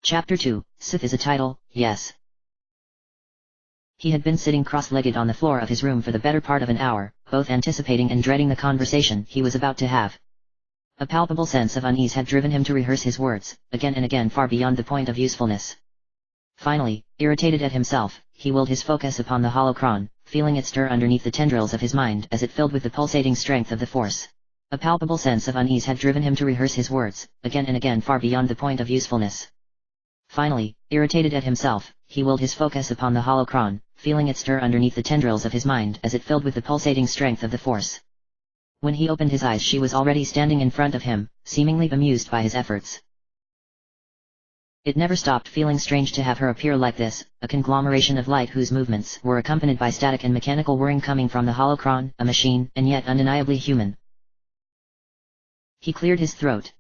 Chapter 2, Sith is a title, yes. He had been sitting cross-legged on the floor of his room for the better part of an hour, both anticipating and dreading the conversation he was about to have. A palpable sense of unease had driven him to rehearse his words, again and again, far beyond the point of usefulness. Finally, irritated at himself, he willed his focus upon the holocron, feeling it stir underneath the tendrils of his mind as it filled with the pulsating strength of the Force. A palpable sense of unease had driven him to rehearse his words, again and again, far beyond the point of usefulness. Finally, irritated at himself, he willed his focus upon the holocron, feeling it stir underneath the tendrils of his mind as it filled with the pulsating strength of the Force. When he opened his eyes, she was already standing in front of him, seemingly bemused by his efforts. It never stopped feeling strange to have her appear like this, a conglomeration of light whose movements were accompanied by static and mechanical whirring coming from the holocron, a machine, and yet undeniably human. He cleared his throat.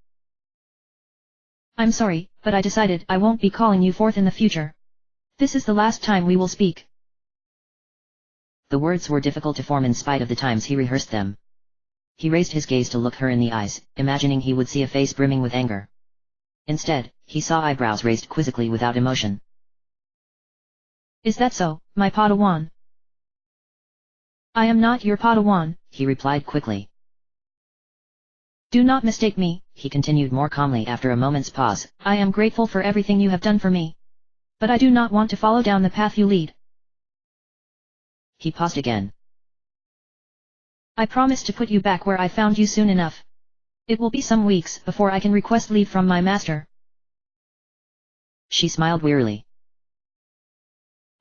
I'm sorry, but I decided I won't be calling you forth in the future. This is the last time we will speak. The words were difficult to form in spite of the times he rehearsed them. He raised his gaze to look her in the eyes, imagining he would see a face brimming with anger. Instead, he saw eyebrows raised quizzically without emotion. Is that so, my Padawan? I am not your Padawan, he replied quickly. Do not mistake me, he continued more calmly after a moment's pause. I am grateful for everything you have done for me. But I do not want to follow down the path you lead. He paused again. I promise to put you back where I found you soon enough. It will be some weeks before I can request leave from my master. She smiled wearily.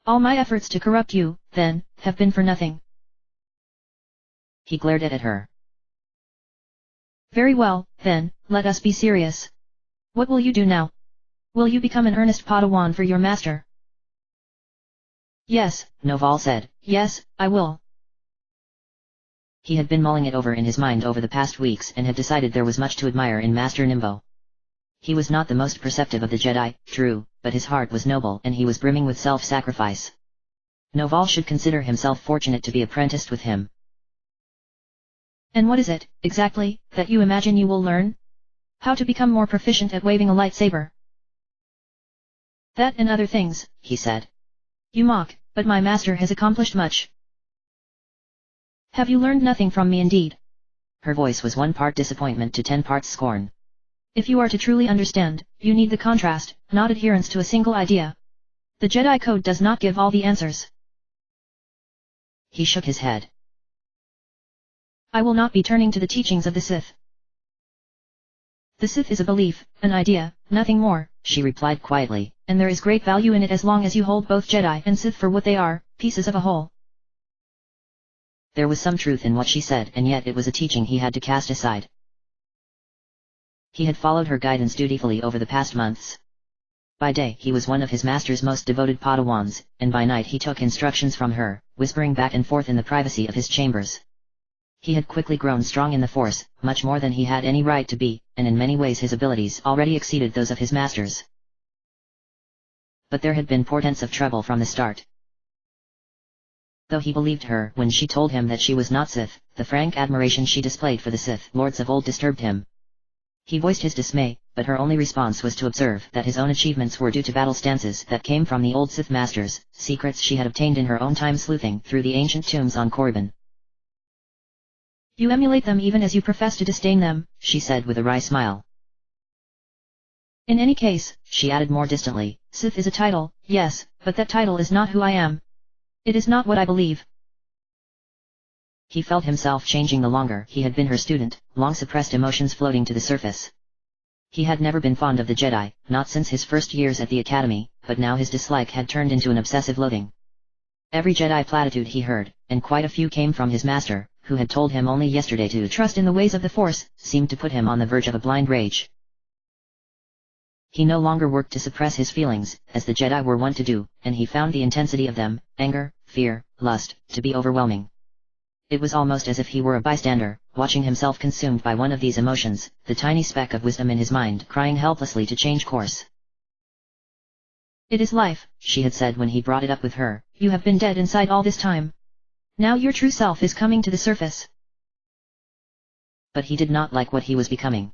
All my efforts to corrupt you, then, have been for nothing. He glared at her. Very well, then, let us be serious. What will you do now? Will you become an earnest Padawan for your master? Yes, Noval said. Yes, I will. He had been mulling it over in his mind over the past weeks and had decided there was much to admire in Master Nimbo. He was not the most perceptive of the Jedi, true, but his heart was noble and he was brimming with self-sacrifice. Noval should consider himself fortunate to be apprenticed with him. And what is it, exactly, that you imagine you will learn? How to become more proficient at waving a lightsaber? That and other things, he said. You mock, but my master has accomplished much. Have you learned nothing from me indeed? Her voice was 1 part disappointment to 10 parts scorn. If you are to truly understand, you need the contrast, not adherence to a single idea. The Jedi Code does not give all the answers. He shook his head. I will not be turning to the teachings of the Sith. The Sith is a belief, an idea, nothing more, she replied quietly, and there is great value in it as long as you hold both Jedi and Sith for what they are, pieces of a whole. There was some truth in what she said, and yet it was a teaching he had to cast aside. He had followed her guidance dutifully over the past months. By day he was one of his master's most devoted Padawans, and by night he took instructions from her, whispering back and forth in the privacy of his chambers. He had quickly grown strong in the Force, much more than he had any right to be, and in many ways his abilities already exceeded those of his masters. But there had been portents of trouble from the start. Though he believed her when she told him that she was not Sith, the frank admiration she displayed for the Sith Lords of old disturbed him. He voiced his dismay, but her only response was to observe that his own achievements were due to battle stances that came from the old Sith masters, secrets she had obtained in her own time sleuthing through the ancient tombs on Korriban. You emulate them even as you profess to disdain them, she said with a wry smile. In any case, she added more distantly, Sith is a title, yes, but that title is not who I am. It is not what I believe. He felt himself changing the longer he had been her student, long suppressed emotions floating to the surface. He had never been fond of the Jedi, not since his first years at the Academy, but now his dislike had turned into an obsessive loathing. Every Jedi platitude he heard, and quite a few came from his master, who had told him only yesterday to trust in the ways of the Force, seemed to put him on the verge of a blind rage. He no longer worked to suppress his feelings, as the Jedi were wont to do, and he found the intensity of them, anger, fear, lust, to be overwhelming. It was almost as if he were a bystander, watching himself consumed by one of these emotions, the tiny speck of wisdom in his mind crying helplessly to change course. It is life, she had said when he brought it up with her, you have been dead inside all this time. Now your true self is coming to the surface. But he did not like what he was becoming.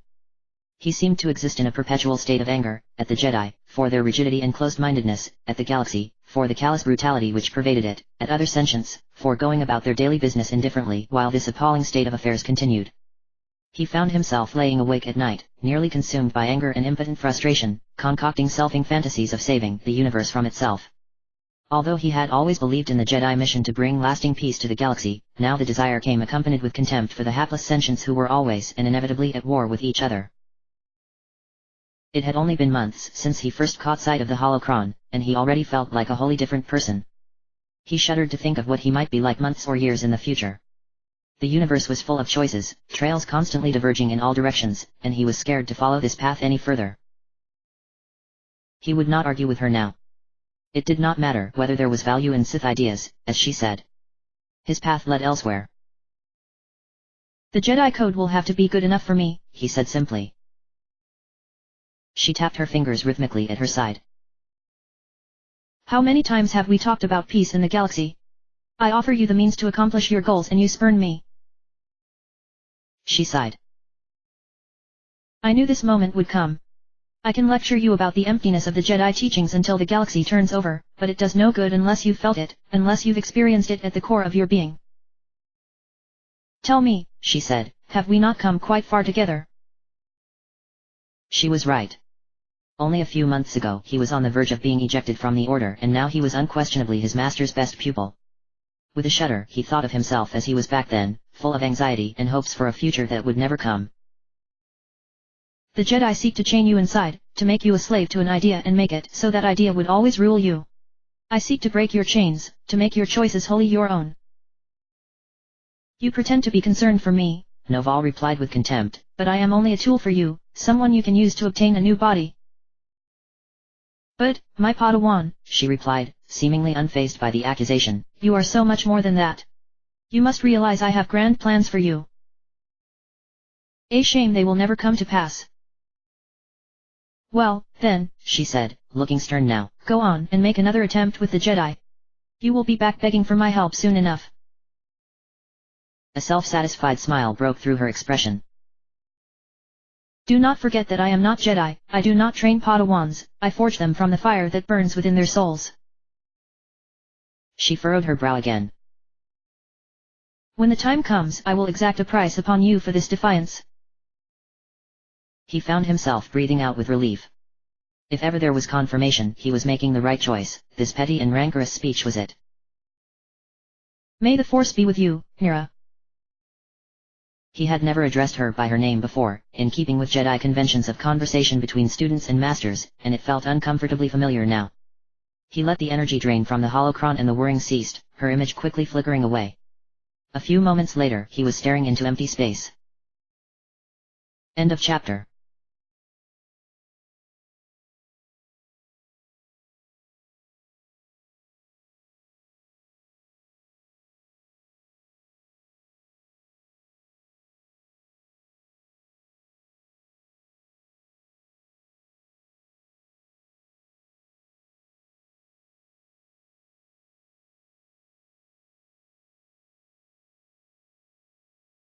He seemed to exist in a perpetual state of anger, at the Jedi, for their rigidity and closed-mindedness, at the galaxy, for the callous brutality which pervaded it, at other sentients, for going about their daily business indifferently while this appalling state of affairs continued. He found himself laying awake at night, nearly consumed by anger and impotent frustration, concocting selfing fantasies of saving the universe from itself. Although he had always believed in the Jedi mission to bring lasting peace to the galaxy, now the desire came accompanied with contempt for the hapless sentients who were always and inevitably at war with each other. It had only been months since he first caught sight of the holocron, and he already felt like a wholly different person. He shuddered to think of what he might be like months or years in the future. The universe was full of choices, trails constantly diverging in all directions, and he was scared to follow this path any further. He would not argue with her now. It did not matter whether there was value in Sith ideas, as she said. His path led elsewhere. The Jedi Code will have to be good enough for me, he said simply. She tapped her fingers rhythmically at her side. How many times have we talked about peace in the galaxy? I offer you the means to accomplish your goals and you spurn me. She sighed. I knew this moment would come. I can lecture you about the emptiness of the Jedi teachings until the galaxy turns over, but it does no good unless you've felt it, unless you've experienced it at the core of your being. Tell me, she said, have we not come quite far together? She was right. Only a few months ago he was on the verge of being ejected from the Order and now he was unquestionably his master's best pupil. With a shudder he thought of himself as he was back then, full of anxiety and hopes for a future that would never come. The Jedi seek to chain you inside, to make you a slave to an idea and make it so that idea would always rule you. I seek to break your chains, to make your choices wholly your own. You pretend to be concerned for me, Noval replied with contempt, but I am only a tool for you, someone you can use to obtain a new body. But, my Padawan, she replied, seemingly unfazed by the accusation, you are so much more than that. You must realize I have grand plans for you. A shame they will never come to pass. Well, then, she said, looking stern now, go on and make another attempt with the Jedi. You will be back begging for my help soon enough. A self-satisfied smile broke through her expression. Do not forget that I am not Jedi, I do not train Padawans, I forge them from the fire that burns within their souls. She furrowed her brow again. When the time comes I will exact a price upon you for this defiance. He found himself breathing out with relief. If ever there was confirmation he was making the right choice, this petty and rancorous speech was it. May the Force be with you, Mira. He had never addressed her by her name before, in keeping with Jedi conventions of conversation between students and masters, and it felt uncomfortably familiar now. He let the energy drain from the holocron and the whirring ceased, her image quickly flickering away. A few moments later he was staring into empty space. End of chapter.